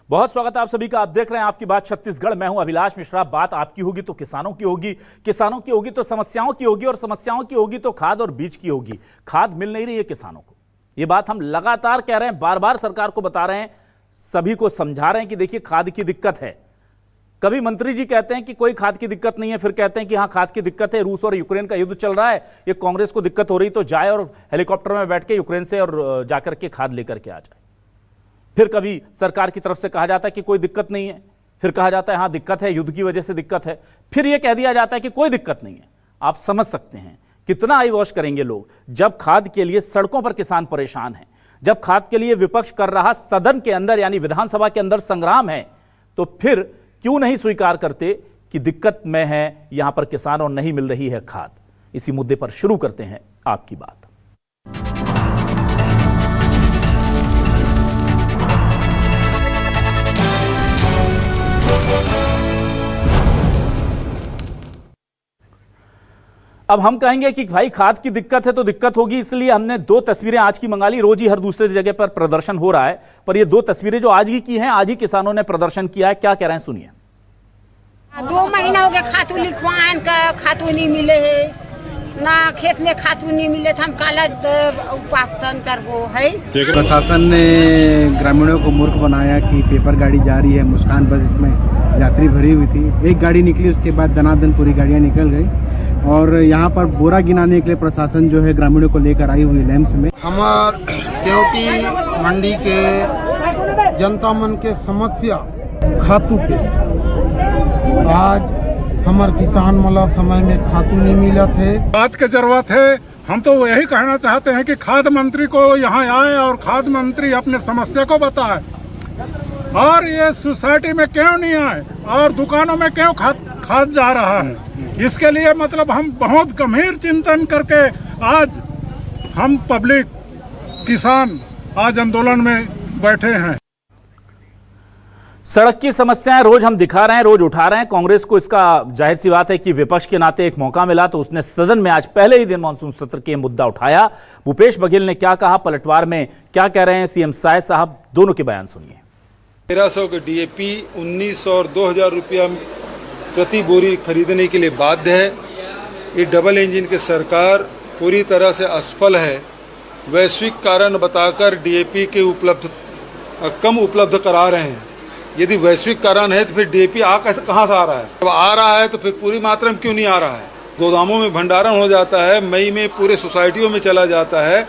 बहुत स्वागत है आप सभी का। आप देख रहे हैं आपकी बात छत्तीसगढ़। मैं हूं अभिलाष मिश्रा। बात आपकी होगी तो किसानों की होगी, किसानों की होगी तो समस्याओं की होगी, और समस्याओं की होगी तो खाद और बीज की होगी। खाद मिल नहीं रही है किसानों को, ये बात हम लगातार कह रहे हैं, बार बार सरकार को बता रहे हैं, सभी को समझा रहे हैं कि देखिए खाद की दिक्कत है। कभी मंत्री जी कहते हैं कि कोई खाद की दिक्कत नहीं है, फिर कहते हैं कि हाँ खाद की दिक्कत है, रूस और यूक्रेन का युद्ध चल रहा है, ये कांग्रेस को दिक्कत हो रही तो जाए और हेलीकॉप्टर में बैठ के यूक्रेन से और जाकर के खाद लेकर के आ जाए। फिर कभी सरकार की तरफ से कहा जाता है कि कोई दिक्कत नहीं है, फिर कहा जाता है हाँ दिक्कत है, युद्ध की वजह से दिक्कत है, फिर यह कह दिया जाता है कि कोई दिक्कत नहीं है। आप समझ सकते हैं कितना आई वॉश करेंगे लोग जब खाद के लिए सड़कों पर किसान परेशान हैं, जब खाद के लिए विपक्ष कर रहा सदन के अंदर यानी विधानसभा के अंदर संग्राम है, तो फिर क्यों नहीं स्वीकार करते कि दिक्कत में है यहां पर किसान और नहीं मिल रही है खाद। इसी मुद्दे पर शुरू करते हैं आपकी बात। अब हम कहेंगे कि भाई खाद की दिक्कत है तो दिक्कत होगी, इसलिए हमने दो तस्वीरें आज की मंगा ली। रोज ही हर दूसरे जगह पर प्रदर्शन हो रहा है, पर ये दो तस्वीरें जो आज ही की हैं, आज ही किसानों ने प्रदर्शन किया है। क्या कह रहे हैं सुनिए। 2 महीना हो गया खातू लिखवान का खातू नहीं मिले है ना, खेत में खातू नहीं मिले तो हम काला उपार्जन करबो है। प्रशासन ने ग्रामीणों को मूर्ख बनाया कि पेपर गाड़ी जा रही है, मुस्कान बस इसमें यात्री भरी हुई थी, एक गाड़ी निकली, उसके बाद दनादन पूरी गाड़ियां निकल गई। और यहाँ पर बोरा गिनाने के लिए प्रशासन जो है ग्रामीणों को लेकर आई हुई लैंप्स में। हमार क्योंकि मंडी के जनता मन के समस्या खातू के, आज हमार किसान मला समय में खातू नहीं मिला थे। खाद की जरूरत है। हम तो यही कहना चाहते हैं कि खाद मंत्री को यहाँ आए और खाद मंत्री अपने समस्या को बताए, और ये सोसाइटी में क्यों नहीं आए और दुकानों में क्यों खाद जा रहा है, इसके लिए मतलब हम बहुत गंभीर चिंतन करके आज हम पब्लिक किसान आज आंदोलन में बैठे हैं। सड़क की समस्याएं रोज हम दिखा रहे हैं, रोज उठा रहे हैं। कांग्रेस को इसका जाहिर सी बात है कि विपक्ष के नाते एक मौका मिला तो उसने सदन में आज पहले ही दिन मानसून सत्र के मुद्दा उठाया। भूपेश बघेल ने क्या कहा, पलटवार में क्या कह रहे हैं सीएम साय साहब, दोनों के बयान सुनिए। 1300 के डीएपी 1900 और 2000 रुपया प्रति बोरी खरीदने के लिए बाध्य है। ये डबल इंजन की सरकार पूरी तरह से असफल है। वैश्विक कारण बताकर डीएपी के कम उपलब्ध करा रहे हैं। यदि वैश्विक कारण है तो फिर डीएपी कहाँ से आ रहा है? जब आ रहा है तो फिर पूरी मात्रा में क्यों नहीं आ रहा है? गोदामों में भंडारण हो जाता है, मई में पूरे सोसाइटियों में चला जाता है।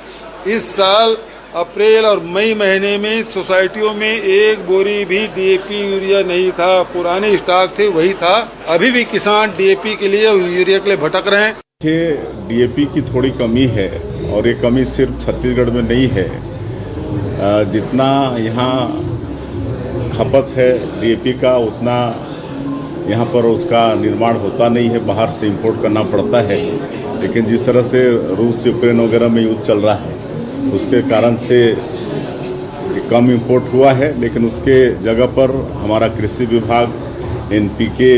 इस साल अप्रैल और मई महीने में सोसाइटियों में एक बोरी भी डीएपी यूरिया नहीं था, पुराने स्टॉक थे वही था। अभी भी किसान डीएपी के लिए और यूरिया के लिए भटक रहे हैं। डीएपी की थोड़ी कमी है, और ये कमी सिर्फ छत्तीसगढ़ में नहीं है। जितना यहाँ खपत है डीएपी का, उतना यहाँ पर उसका निर्माण होता नहीं है, बाहर से इंपोर्ट करना पड़ता है। लेकिन जिस तरह से रूस यूक्रेन वगैरह में युद्ध चल रहा है, उसके कारण से कम इंपोर्ट हुआ है। लेकिन उसके जगह पर हमारा कृषि विभाग एनपीके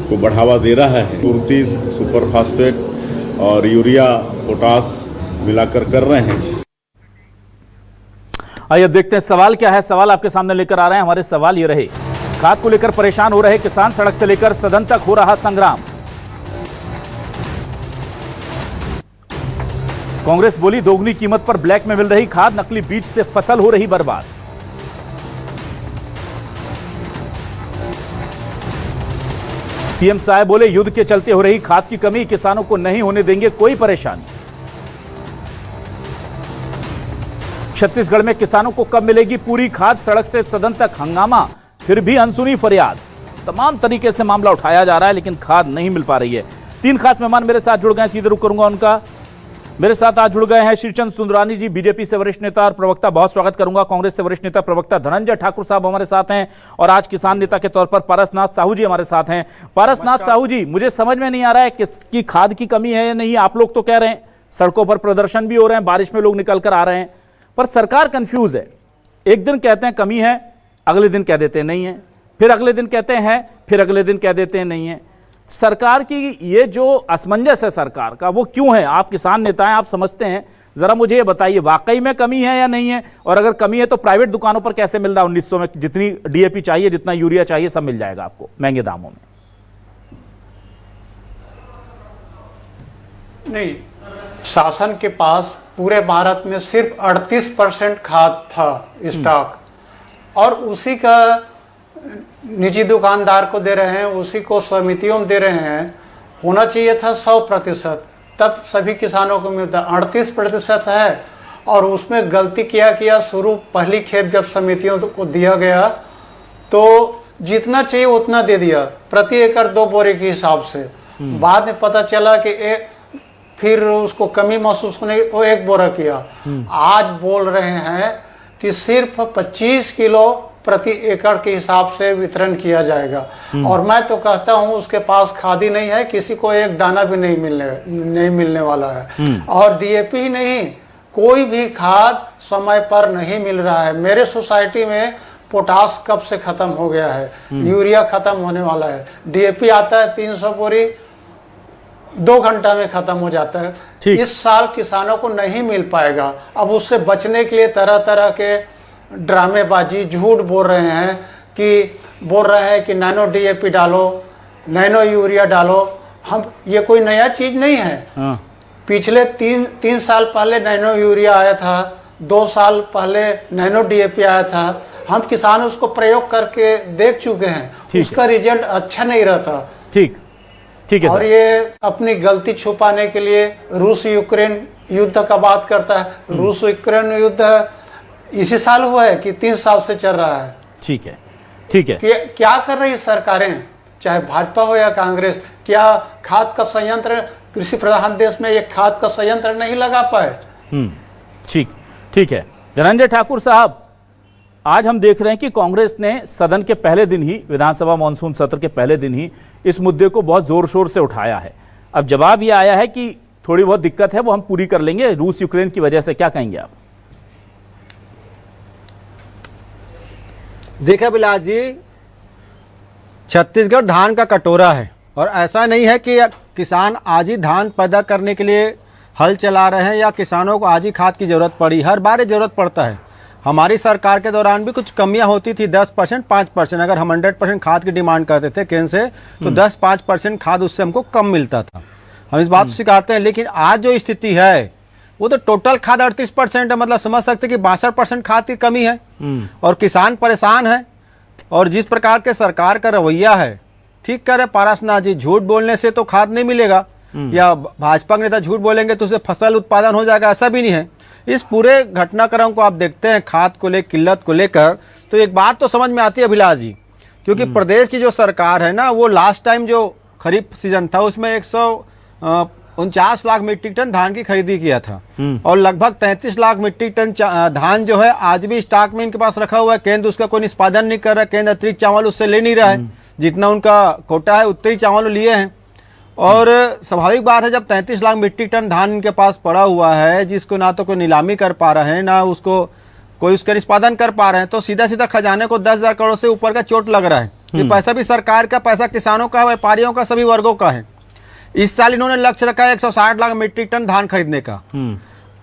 को बढ़ावा दे रहा है। पूर्ति सुपर फास्फेट और यूरिया पोटास मिलाकर कर रहे हैं। आइए अब देखते हैं सवाल क्या है। सवाल आपके सामने लेकर आ रहे हैं। हमारे सवाल ये रहे, खाद को लेकर परेशान हो रहे किसान, सड़क से लेकर सदन तक हो रहा संग्राम। कांग्रेस बोली दोगुनी कीमत पर ब्लैक में मिल रही खाद, नकली बीज से फसल हो रही बर्बाद। सीएम साहब बोले युद्ध के चलते हो रही खाद की कमी, किसानों को नहीं होने देंगे कोई परेशानी। छत्तीसगढ़ में किसानों को कब मिलेगी पूरी खाद, सड़क से सदन तक हंगामा, फिर भी अनसुनी फरियाद। तमाम तरीके से मामला उठाया जा रहा है लेकिन खाद नहीं मिल पा रही है। 3 खास मेहमान मेरे साथ जुड़ गए, सीधे रुक करूंगा उनका। मेरे साथ आज जुड़ गए हैं श्रीचंद सुंदरानी जी, बीजेपी से वरिष्ठ नेता और प्रवक्ता, बहुत स्वागत करूंगा। कांग्रेस से वरिष्ठ नेता प्रवक्ता धनंजय ठाकुर साहब हमारे साथ हैं, और आज किसान नेता के तौर पर पारसनाथ साहू जी हमारे साथ हैं। पारसनाथ साहू जी, मुझे समझ में नहीं आ रहा है कि खाद की कमी है या नहीं। आप लोग तो कह रहे हैं, सड़कों पर प्रदर्शन भी हो रहे हैं, बारिश में लोग निकल कर आ रहे हैं, पर सरकार कंफ्यूज है। एक दिन कहते हैं कमी है, अगले दिन कह देते हैं नहीं है, फिर अगले दिन कहते हैं, फिर अगले दिन कह देते हैं नहीं है। सरकार की ये जो असमंजस है सरकार का, वो क्यों है? आप किसान नेता हैं, आप समझते हैं जरा मुझे ये बताइए, वाकई में कमी है या नहीं है, और अगर कमी है तो प्राइवेट दुकानों पर कैसे मिल रहा है 1900 में? जितनी डीएपी चाहिए, जितना यूरिया चाहिए, सब मिल जाएगा आपको महंगे दामों में। नहीं, शासन के पास पूरे भारत में सिर्फ 38% खाद था स्टॉक, और उसी का निजी दुकानदार को दे रहे हैं, उसी को समितियों में दे रहे हैं। होना चाहिए था 100%, तब सभी किसानों को मिलता। 38% है, और उसमें गलती किया शुरू पहली खेप जब समितियों को दिया गया तो जितना चाहिए उतना दे दिया, प्रति एकड़ 2 बोरे के हिसाब से। बाद में पता चला कि फिर उसको कमी महसूस होने तो 1 बोरा किया। आज बोल रहे हैं कि सिर्फ 25 किलो प्रति एकड़ के हिसाब से वितरण किया जाएगा। और मैं तो कहता हूं उसके पास खाद ही नहीं है, किसी को एक दाना भी नहीं मिलने वाला है। और डीएपी ही नहीं, कोई भी खाद समय पर नहीं मिल रहा है। मेरे सोसाइटी में पोटास कब से खत्म हो गया है, यूरिया खत्म होने वाला है। डीएपी आता है 300 बोरी 2 घंटा में खत्म हो जाता है। इस साल किसानों को नहीं मिल पाएगा। अब उससे बचने के लिए तरह तरह के ड्रामेबाजी, झूठ बोल रहे हैं कि नैनो डीएपी डालो, नैनो यूरिया डालो। हम ये कोई नया चीज नहीं है। पिछले 3 साल पहले नैनो यूरिया आया था, 2 साल पहले नैनो डीएपी आया था। हम किसान उसको प्रयोग करके देख चुके हैं, उसका रिजल्ट अच्छा नहीं रहता। ठीक है। और ये अपनी गलती छुपाने के लिए रूस यूक्रेन युद्ध का बात करता है। रूस यूक्रेन युद्ध इसी साल हुआ है कि 3 साल से चल रहा है। ठीक है। क्या कर रही है चाहे भाजपा हो या कांग्रेस? क्या खाद का संयंत्र, कृषि प्रधान देश में एक खाद का संयंत्र नहीं लगा पाए? ठीक है। धनंजय ठाकुर साहब, आज हम देख रहे हैं कि कांग्रेस ने सदन के पहले दिन ही, विधानसभा मानसून सत्र के पहले दिन ही इस मुद्दे को बहुत जोर शोर से उठाया है। अब जवाब यह आया है कि थोड़ी बहुत दिक्कत है, वो हम पूरी कर लेंगे रूस यूक्रेन की वजह से। क्या कहेंगे आप? देखिए बिलास जी, छत्तीसगढ़ धान का कटोरा है, और ऐसा नहीं है कि किसान आज ही धान पैदा करने के लिए हल चला रहे हैं या किसानों को आज ही खाद की जरूरत पड़ी। हर बार ये जरूरत पड़ता है। हमारी सरकार के दौरान भी कुछ कमियां होती थी, 10%, 5%। अगर हम 100% खाद की डिमांड करते थे केंद्र से, तो 10-5% खाद उससे हमको कम मिलता था। हम इस बात को स्वीकारते हैं। लेकिन आज जो स्थिति है वो तो टोटल खाद 38% है। मतलब समझ सकते कि 62% खाद की कमी है, और किसान परेशान है। और जिस प्रकार के सरकार का रवैया है, ठीक कह रहे पारसनाथ जी, झूठ बोलने से तो खाद नहीं मिलेगा, या भाजपा के नेता झूठ बोलेंगे तो उससे फसल उत्पादन हो जाएगा, ऐसा भी नहीं है। इस पूरे घटनाक्रम को आप देखते हैं, खाद को लेकर, किल्लत को लेकर, तो एक बात तो समझ में आती है अभिलाष जी, क्योंकि प्रदेश की जो सरकार है ना, वो लास्ट टाइम जो खरीफ सीजन था उसमें 149 लाख मीट्रिक टन धान की खरीदी किया था, और लगभग 33 लाख मीट्रिक टन धान जो है आज भी स्टॉक में इनके पास रखा हुआ है। केंद्र उसका कोई निष्पादन नहीं कर रहा है। केंद्र अतिरिक्त चावल उससे ले नहीं रहा है, जितना उनका कोटा है उतने ही चावल लिए हैं। और स्वाभाविक बात है, जब 33 लाख मीट्रिक टन धान इनके पास पड़ा हुआ है, जिसको ना तो कोई नीलामी कर पा रहे हैं, ना उसको कोई उसका निष्पादन कर पा रहे हैं, तो सीधा सीधा खजाने को 10,000 करोड़ से ऊपर का चोट लग रहा है। ये पैसा भी सरकार का, पैसा किसानों का, व्यापारियों का, सभी वर्गों का है। इस साल इन्होंने लक्ष्य रखा है 160 लाख मीट्रिक टन धान खरीदने का।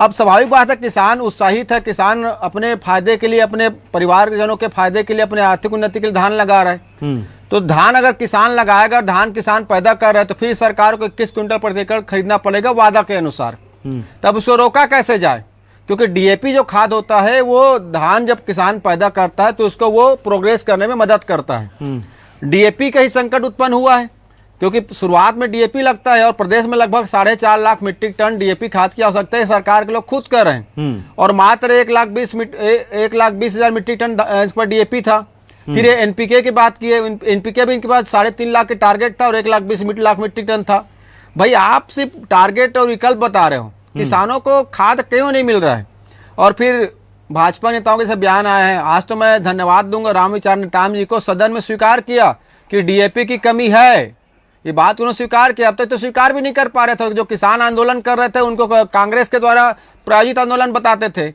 अब स्वाभाविक बात है, किसान उत्साहित है, किसान अपने फायदे के लिए, अपने परिवारजनों के फायदे के लिए, अपने आर्थिक उन्नति के लिए धान लगा रहा है। तो धान अगर किसान लगाएगा, धान किसान पैदा कर रहा है, तो फिर सरकार को 21 क्विंटल प्रति एकड़ खरीदना पड़ेगा वादा के अनुसार। तब उसको रोका कैसे जाए? क्योंकि डीएपी जो खाद होता है वो धान जब किसान पैदा करता है तो उसको वो प्रोग्रेस करने में मदद करता है। डीएपी का ही संकट उत्पन्न हुआ है, क्योंकि शुरुआत में डीएपी लगता है, और प्रदेश में लगभग 4.5 लाख मीट्रिक टन डीएपी खाद की आवश्यकता है, सरकार के लोग खुद कर रहे हैं। और मात्र 1,20,000 मीट्रिक टन इस पर डीएपी था। फिर ये एनपीके की बात की है, एनपीके भी इनके पास 3.5 लाख के टारगेट था, और 1,20,000 लाख मीट्रिक टन था। भाई आप सिर्फ टारगेट और विकल्प बता रहे हो, किसानों को खाद क्यों नहीं मिल रहा है? और फिर भाजपा नेताओं के सब बयान आए हैं। आज तो मैं धन्यवाद दूंगा रामविचार नेताम जी को, सदन में स्वीकार किया कि डीएपी की कमी है। ये बात उन्होंने स्वीकार किया। अब तक तो स्वीकार भी नहीं कर पा रहे थे। जो किसान आंदोलन कर रहे थे उनको कांग्रेस के द्वारा प्रायोजित आंदोलन बताते थे।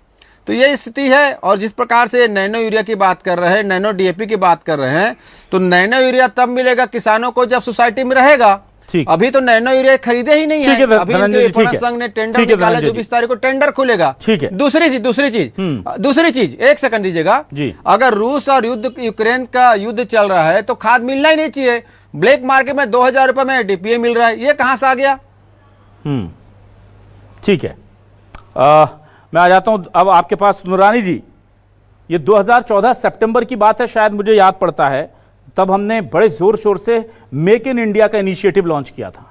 तो ये स्थिति है। और जिस प्रकार से नैनो यूरिया की बात कर रहे हैं, नैनो डीएपी की बात कर रहे हैं, तो नैनो यूरिया तब मिलेगा किसानों को जब सोसाइटी में रहेगा। ठीक। अभी तो नैनो यूरिया खरीदे ही नहीं ठीक है, है। अभी धनंजय जी, इनके ठीक है। संघ ने टेंडर ठीक है, निकाला, धनंजय जो जी। 20 तारीख को टेंडर खुलेगा। ठीक है। दूसरी चीज एक सेकंड दीजिएगा जी। अगर रूस और यूक्रेन का युद्ध चल रहा है तो खाद मिलना ही नहीं चाहिए। ब्लैक मार्केट में 2000 रुपए में डीपीए मिल रहा है, ये कहां से आ गया? ठीक है। मैं आ जाता हूं अब आपके पास नुरानी जी। ये 2014 सितंबर की बात है, शायद मुझे याद पड़ता है, तब हमने बड़े जोर शोर से मेक इन इंडिया का इनिशिएटिव लॉन्च किया था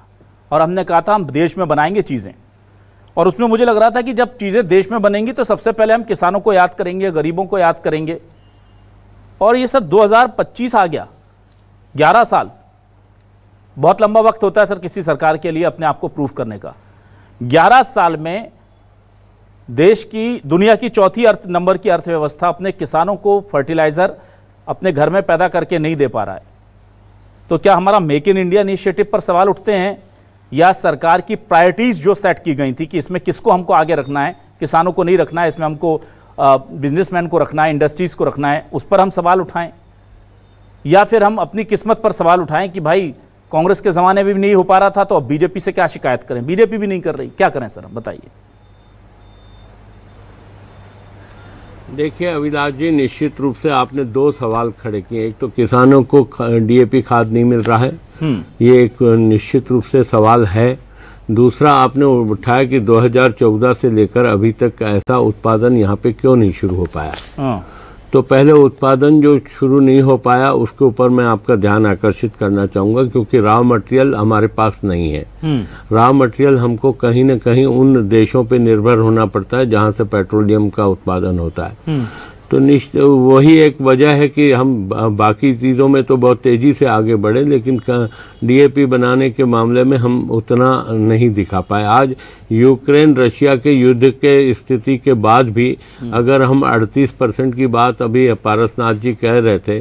और हमने कहा था हम देश में बनाएंगे चीजें। और उसमें मुझे लग रहा था कि जब चीजें देश में बनेंगी तो सबसे पहले हम किसानों को याद करेंगे, गरीबों को याद करेंगे। और ये सर 2025 आ गया, 11 साल बहुत लंबा वक्त होता है सर किसी सरकार के लिए अपने आप को प्रूव करने का। 11 साल में देश की, दुनिया की चौथी नंबर की अर्थव्यवस्था अपने किसानों को फर्टिलाइजर अपने घर में पैदा करके नहीं दे पा रहा है। तो क्या हमारा मेक इन इंडिया इनिशिएटिव पर सवाल उठते हैं, या सरकार की प्रायोरिटीज जो सेट की गई थी कि इसमें किसको हमको आगे रखना है, किसानों को नहीं रखना है, इसमें हमको बिजनेसमैन को रखना है, इंडस्ट्रीज को रखना है, उस पर हम सवाल उठाएं? या फिर हम अपनी किस्मत पर सवाल उठाएं कि भाई कांग्रेस के जमाने में भी नहीं हो पा रहा था तो अब बीजेपी से क्या शिकायत करें, बीजेपी भी नहीं कर रही, क्या करें सर, बताइए। देखिए अविनाश जी, निश्चित रूप से आपने दो सवाल खड़े किए। एक तो किसानों को डीएपी खाद नहीं मिल रहा है, ये एक निश्चित रूप से सवाल है। दूसरा आपने उठाया कि 2014 से लेकर अभी तक ऐसा उत्पादन यहाँ पे क्यों नहीं शुरू हो पाया। तो पहले उत्पादन जो शुरू नहीं हो पाया उसके ऊपर मैं आपका ध्यान आकर्षित करना चाहूंगा, क्योंकि रॉ मटेरियल हमारे पास नहीं है। रॉ मटेरियल हमको कहीं न कहीं उन देशों पे निर्भर होना पड़ता है जहां से पेट्रोलियम का उत्पादन होता है। तो वही एक वजह है कि हम बाकी चीज़ों में तो बहुत तेज़ी से आगे बढ़े, लेकिन डीएपी बनाने के मामले में हम उतना नहीं दिखा पाए। आज यूक्रेन रशिया के युद्ध के स्थिति के बाद भी अगर हम 38% की बात अभी पारसनाथ जी कह रहे थे,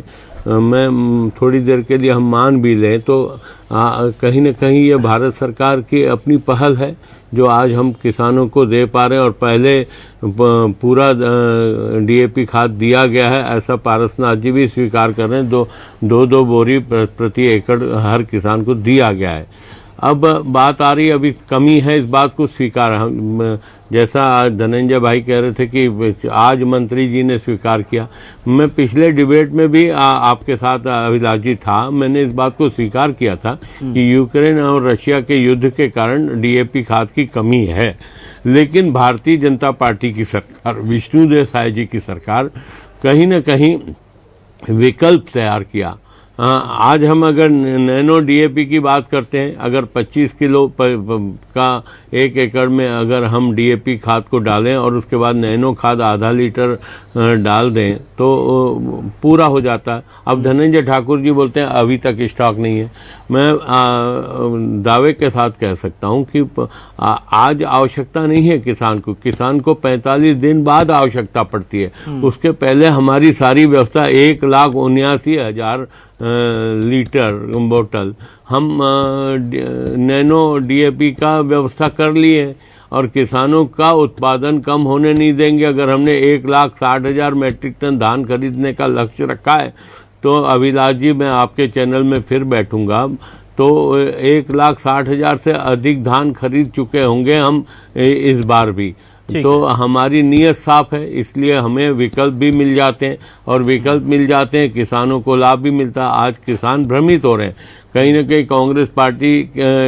मैं थोड़ी देर के लिए हम मान भी लें तो कहीं न कहीं ये भारत सरकार की अपनी पहल है जो आज हम किसानों को दे पा रहे हैं। और पहले पूरा डीएपी खाद दिया गया है ऐसा पारसनाथ जी भी स्वीकार कर रहे हैं, दो बोरी प्रति एकड़ हर किसान को दिया गया है। अब बात आ रही, अभी कमी है, इस बात को स्वीकार, हम जैसा धनंजय भाई कह रहे थे कि आज मंत्री जी ने स्वीकार किया, मैं पिछले डिबेट में भी आपके साथ अभिलाष जी था, मैंने इस बात को स्वीकार किया था कि यूक्रेन और रशिया के युद्ध के कारण डीएपी खाद की कमी है। लेकिन भारतीय जनता पार्टी की सरकार, विष्णुदेव साय जी की सरकार कहीं न कहीं विकल्प तैयार किया। आज हम अगर नैनो डीएपी की बात करते हैं, अगर 25 किलो का एक एकड़ में अगर हम डीएपी खाद को डालें और उसके बाद नैनो खाद आधा लीटर डाल दें तो पूरा हो जाता है। अब धनंजय ठाकुर जी बोलते हैं अभी तक स्टॉक नहीं है। मैं दावे के साथ कह सकता हूं कि आज आवश्यकता नहीं है किसान को 45 दिन बाद आवश्यकता पड़ती है। उसके पहले हमारी सारी व्यवस्था 1,79,000 लीटर बोतल हम नैनो डीएपी का व्यवस्था कर लिए और किसानों का उत्पादन कम होने नहीं देंगे। अगर हमने 1,60,000 मैट्रिक टन धान खरीदने का लक्ष्य रखा है तो अभिलाष जी मैं आपके चैनल में फिर बैठूंगा तो 1,60,000 से अधिक धान खरीद चुके होंगे हम इस बार भी। तो हमारी नीयत साफ है, इसलिए हमें विकल्प भी मिल जाते हैं और विकल्प मिल जाते हैं, किसानों को लाभ भी मिलता है। आज किसान भ्रमित हो रहे हैं, कहीं न कहीं कांग्रेस पार्टी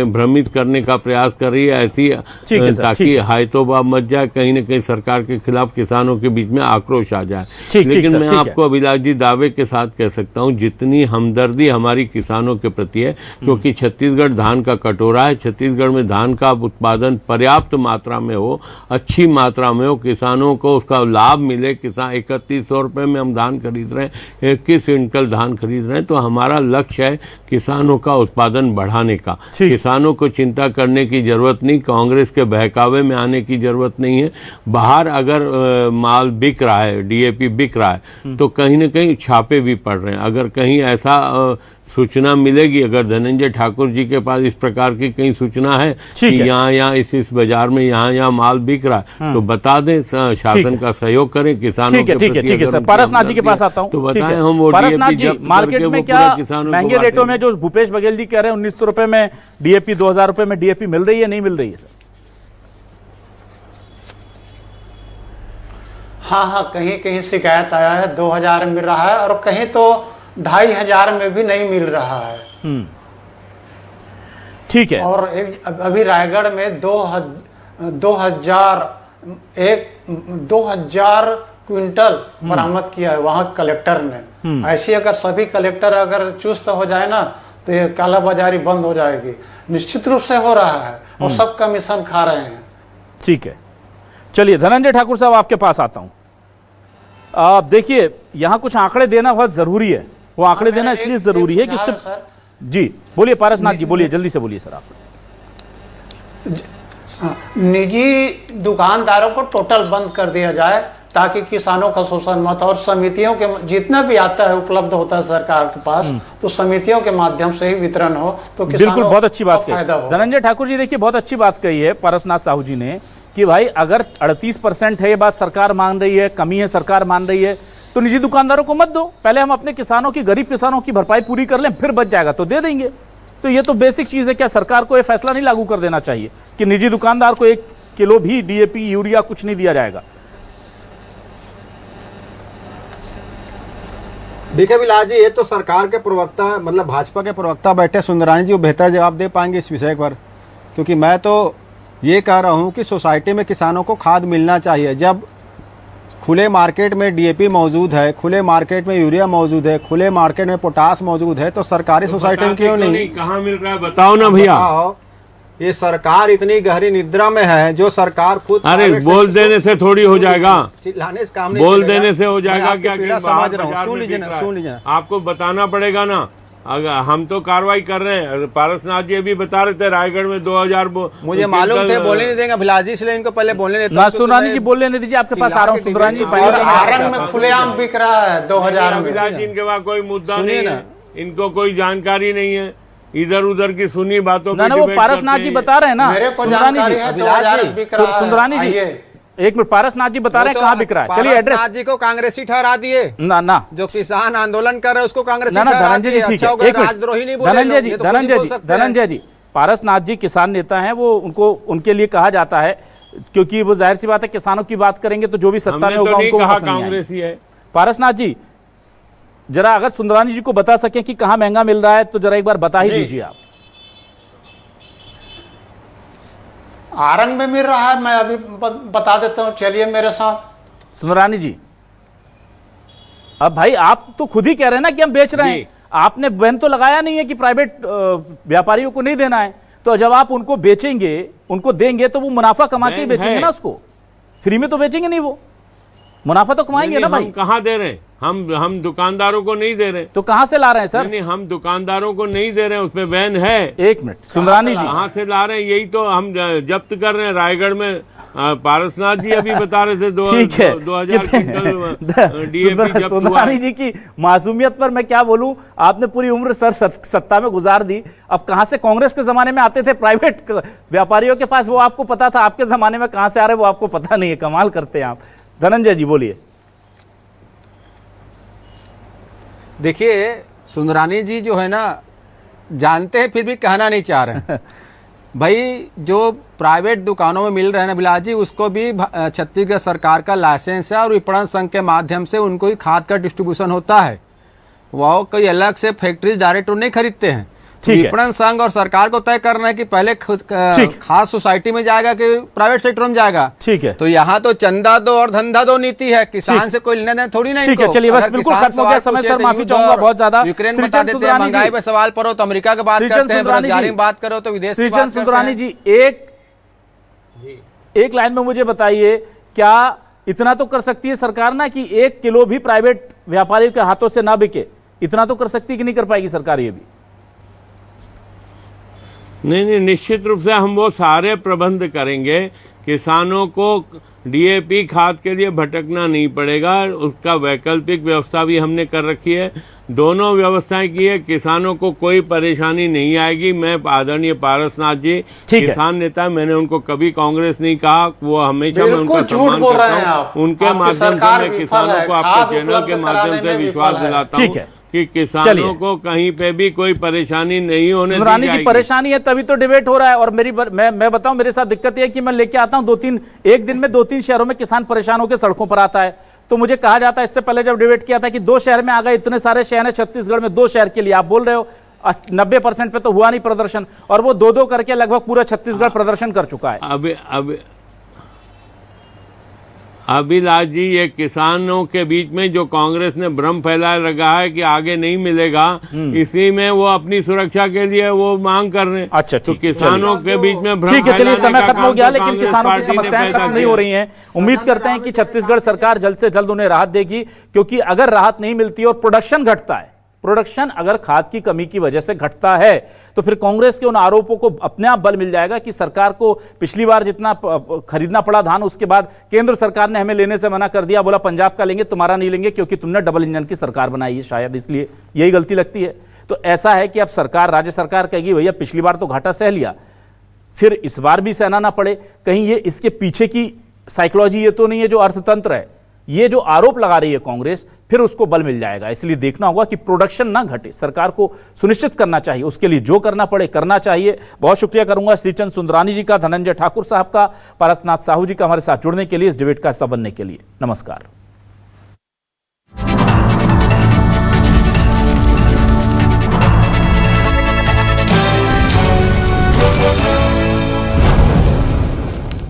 भ्रमित करने का प्रयास कर रही है ऐसी, ताकि हायतोबा मच जाए, कहीं न कहीं सरकार के खिलाफ किसानों के बीच में आक्रोश आ जाए। लेकिन मैं आपको अभिलाष जी दावे के साथ कह सकता हूं जितनी हमदर्दी हमारी किसानों के प्रति है, क्योंकि छत्तीसगढ़ धान का कटोरा है, छत्तीसगढ़ में धान का उत्पादन पर्याप्त मात्रा में हो, अच्छी मात्रा में हो, किसानों को उसका लाभ मिले। किसान 3100 रुपये में हम धान खरीद रहे हैं, 21 क्विंटल धान खरीद रहे हैं, तो हमारा लक्ष्य है किसानों का उत्पादन बढ़ाने का। किसानों को चिंता करने की जरूरत नहीं, कांग्रेस के बहकावे में आने की जरूरत नहीं है। बाहर अगर माल बिक रहा है, डीएपी बिक रहा है तो कहीं न कहीं छापे भी पड़ रहे हैं। अगर कहीं ऐसा सूचना मिलेगी, अगर धनंजय ठाकुर जी के पास इस प्रकार की कहीं सूचना है कि यहाँ इस बाजार में यहाँ माल बिक रहा है तो बता दें, शासन का सहयोग करें किसानों के प्रति। ठीक है सर, पारसनाथ जी के पास आता हूँ। तो बताएं हम वो पारसनाथ जी, जब्त मार्केट करके में वो क्या पूरे किसानों को महंगे रेटों बांटेंगे। में जो भूपेश बघेल जी कह रहे हैं 1900 रुपए में डीएपी, 2000 रुपए में डीएपी मिल रही है, नहीं मिल रही है सर? हाँ, कहीं कहीं शिकायत आया है 2000 मिल रहा है और कहीं तो 2500 में भी नहीं मिल रहा है। ठीक है। और अभी रायगढ़ में 2000 क्विंटल बरामद किया है वहाँ कलेक्टर ने। ऐसी अगर सभी कलेक्टर अगर चुस्त हो जाए ना तो ये कालाबाजारी बंद हो जाएगी। निश्चित रूप से हो रहा है और सब कमीशन खा रहे हैं। ठीक है, चलिए धनंजय ठाकुर साहब आपके पास आता हूं। देखिए यहां कुछ आंकड़े देना बहुत जरूरी है। वो आंकड़े देना इसलिए जरूरी है कि उससे जी बोलिए पारसनाथ जी, बोलिए जल्दी से बोलिए सर आप। निजी दुकानदारों को टोटल बंद कर दिया जाए ताकि किसानों का शोषण मत, और समितियों के जितना भी आता है उपलब्ध होता है सरकार के पास तो समितियों के माध्यम से ही वितरण हो तो बिल्कुल बहुत अच्छी बात कही फायदा हो। धनंजय ठाकुर जी, देखिए बहुत अच्छी बात कही है पारसनाथ साहू जी ने कि भाई अगर 38% है ये बात सरकार मान रही है, कमी है सरकार मान रही है, तो निजी दुकानदारों को मत दो। पहले हम अपने किसानों की, गरीब किसानों की भरपाई पूरी कर लें, फिर बच जाएगा तो दे देंगे। तो ये तो बेसिक चीज है। क्या सरकार को ये फैसला नहीं लागू कर देना चाहिए कि निजी दुकानदार को 1 किलो भी डीएपी, यूरिया कुछ नहीं दिया जाएगा? देखिए विलास जी, ये तो सरकार के प्रवक्ता मतलब भाजपा के प्रवक्ता बैठे सुंदरानी जी, वो बेहतर जवाब दे पाएंगे इस विषय पर, क्योंकि मैं तो ये कह रहा हूँ कि सोसाइटी में किसानों को खाद मिलना चाहिए। जब खुले मार्केट में डीएपी मौजूद है, खुले मार्केट में यूरिया मौजूद है, खुले मार्केट में पोटास मौजूद है, तो सरकारी सोसाइटी में क्यों नहीं? कहाँ मिल रहा है बताओ ना भैया। ये सरकार इतनी गहरी निद्रा में है जो सरकार खुद, अरे बोल देने से थोड़ी हो जाएगा, चिल्लाने से काम नहीं बोल चलेगा। देने से हो जाएगा मैं क्या? आपकी पीड़ा समझ रहा हूँ, सुन लीजिए ना, सुन लीजिए ना। आपको बताना पड़ेगा ना। अगर हम तो कार्रवाई कर रहे हैं, पारसनाथ जी अभी बता रहे थे रायगढ़ में 2000 मुझे मालूम थे, बोलने नहीं देंगे अभिलाष जी, इसलिए इनको पहले बोलने देता हूं। सुंदरानी जी बोलने नहीं दीजिए, आपके पास आ रहा हूँ। सुंदरानी जी आरंग में खुलेआम बिक रहा है 2000 में। अभिलाष जी इनके पास कोई मुद्दा नहीं है, इनको कोई जानकारी नहीं है, इधर उधर की सुनी बातों ना वो पारसनाथ जी बता रहे हैं ना। मेरे को जानकारी है 2000 बिक रहा है। सुंदरानी जी एक मिनट, पारसनाथ जी बता रहे हैं कहाँ बिक रहा है। चलिए एड्रेस। पारसनाथ जी को कांग्रेसी ठहरा दिए ना जो किसान आंदोलन कर रहे हैं उसको कांग्रेसी ना ठहरा धनंजय जी, दिए। ठीक है, अच्छा, एक मिनट। राजद्रोही नहीं बोले धनंजय लोग, जी, ये तो खुद ही बोल सकते हैं। धनंजय जी, पारसनाथ जी किसान नेता हैं, वो उनके लिए कहा जाता है क्योंकि वो जाहिर सी बात है किसानों की बात करेंगे तो जो भी सत्ता में होगा उनको कांग्रेसी है। पारसनाथ जी जरा अगर सुंदरानी जी को बता सकें कि कहाँ महंगा मिल रहा है तो जरा एक बार बता ही दीजिए आप। आरंग में मिल रहा है, मैं अभी बता देता हूँ, चलिए मेरे साथ। सुंदरानी जी, अब भाई आप तो खुद ही कह रहे हैं ना कि हम बेच रहे हैं, आपने बैन तो लगाया नहीं है कि प्राइवेट व्यापारियों को नहीं देना है। तो जब आप उनको बेचेंगे, उनको देंगे तो वो मुनाफा कमा के ही बेचेंगे ना, उसको फ्री में तो बेचेंगे नहीं, वो मुनाफा तो कमाएंगे ना भाई। हम कहाँ दे रहे हैं, हम दुकानदारों को नहीं दे रहे। तो कहाँ से ला रहे हैं सर? नहीं, हम दुकानदारों को नहीं दे रहे हैं, उसमें बैन है। एक मिनट सुंदरानी जी, कहाँ से ला रहे हैं, यही तो हम जब्त कर रहे हैं रायगढ़ में। पारसनाथ जी अभी बता रहे थे 2000 डीएपी। सुंदरानी जी की मासूमियत पर मैं क्या बोलूं, आपने पूरी उम्र सर सत्ता में गुजार दी। अब कहां से कांग्रेस के जमाने में आते थे प्राइवेट व्यापारियों के पास, वो आपको पता था, आपके जमाने में कहां से आ रहे वो आपको पता नहीं है। कमाल करते हैं आप। धनंजय जी बोलिए। देखिए सुंदरानी जी जो है ना, जानते हैं फिर भी कहना नहीं चाह रहे हैं। भाई जो प्राइवेट दुकानों में मिल रहे हैं ना बिलास जी, उसको भी छत्तीसगढ़ सरकार का लाइसेंस है और विपणन संघ के माध्यम से उनको ही खाद का डिस्ट्रीब्यूशन होता है। वो कोई अलग से फैक्ट्रीज डायरेक्ट नहीं खरीदते हैं। विपणन संघ और सरकार को तय करना है कि पहले खाद सोसाइटी में जाएगा कि प्राइवेट सेक्टर में जाएगा। ठीक है, तो यहाँ तो चंदा दो और धंधा दो नीति है, किसान से कोई लेना देना थोड़ी नहीं। ठीक है, चलिए बस बिल्कुल खत्म हो गया समय सर, माफी चाहूंगा बहुत ज्यादा। यूक्रेन बता देते हैं, महंगाई पे सवाल करो तो अमेरिका की बात करते हैं, बेरोजगारी में बात करो तो विदेश की बात करते हैं। सुंदरानी जी एक लाइन में मुझे बताइए, क्या इतना तो कर सकती है सरकार ना कि 1 किलो भी प्राइवेट व्यापारी के हाथों से ना बिके? इतना तो कर सकती है कि नहीं कर पाएगी सरकार? ये भी नहीं, निश्चित रूप से हम वो सारे प्रबंध करेंगे किसानों को डीएपी खाद के लिए भटकना नहीं पड़ेगा, उसका वैकल्पिक व्यवस्था भी हमने कर रखी है। दोनों व्यवस्थाएं की है, किसानों को कोई परेशानी नहीं आएगी। मैं आदरणीय पारसनाथ जी किसान नेता है, मैंने उनको कभी कांग्रेस नहीं कहा, वो हमेशा मैं उनका सम्मान करता हूँ। उनके माध्यम से मैं किसानों को आपके चैनल के माध्यम से विश्वास दिलाता हूँ कि किसानों को कहीं पे भी कोई परेशानी नहीं होने दी जाएगी। परेशानी है तभी तो डिबेट हो रहा है। और मैं बताऊं, मेरे साथ दिक्कत यह है कि मैं लेके आता हूं एक दिन में 2-3 शहरों में किसान परेशान होकर सड़कों पर आता है, तो मुझे कहा जाता है, इससे पहले जब डिबेट किया था कि 2 शहर में आ गए, इतने सारे शहर हैं छत्तीसगढ़ में, 2 शहर के लिए आप बोल रहे हो 90% पे तो हुआ नहीं प्रदर्शन, और वो 2-2 करके लगभग पूरा छत्तीसगढ़ प्रदर्शन कर चुका है। अभिलाष जी, ये किसानों के बीच में जो कांग्रेस ने भ्रम फैलाए रखा है कि आगे नहीं मिलेगा, इसी में वो अपनी सुरक्षा के लिए वो मांग कर रहे हैं। अच्छा, तो किसानों के बीच में भ्रम, ठीक है, चलिए समय खत्म हो गया, लेकिन किसानों की समस्याएं खत्म नहीं हो रही हैं। उम्मीद करते हैं कि छत्तीसगढ़ सरकार जल्द से जल्द उन्हें राहत देगी, क्योंकि अगर राहत नहीं मिलती और प्रोडक्शन घटता है, प्रोडक्शन अगर खाद की कमी की वजह से घटता है, तो फिर कांग्रेस के उन आरोपों को अपने आप बल मिल जाएगा कि सरकार को पिछली बार जितना खरीदना पड़ा धान, उसके बाद केंद्र सरकार ने हमें लेने से मना कर दिया, बोला पंजाब का लेंगे, तुम्हारा नहीं लेंगे, क्योंकि तुमने डबल इंजन की सरकार बनाई है, शायद इसलिए यही गलती लगती है। तो ऐसा है कि अब सरकार, राज्य सरकार कहेगी भैया पिछली बार तो घाटा सह लिया, फिर इस बार भी सहना ना पड़े। कहीं ये इसके पीछे की साइकोलॉजी ये तो नहीं है जो अर्थतंत्र है, ये जो आरोप लगा रही है कांग्रेस, फिर उसको बल मिल जाएगा। इसलिए देखना होगा कि प्रोडक्शन ना घटे, सरकार को सुनिश्चित करना चाहिए, उसके लिए जो करना पड़े करना चाहिए। बहुत शुक्रिया करूंगा श्रीचंद सुंदरानी जी का, धनंजय ठाकुर साहब का, पारसनाथ साहू जी का हमारे साथ जुड़ने के लिए, इस डिबेट का हिस्सा बनने के लिए। नमस्कार।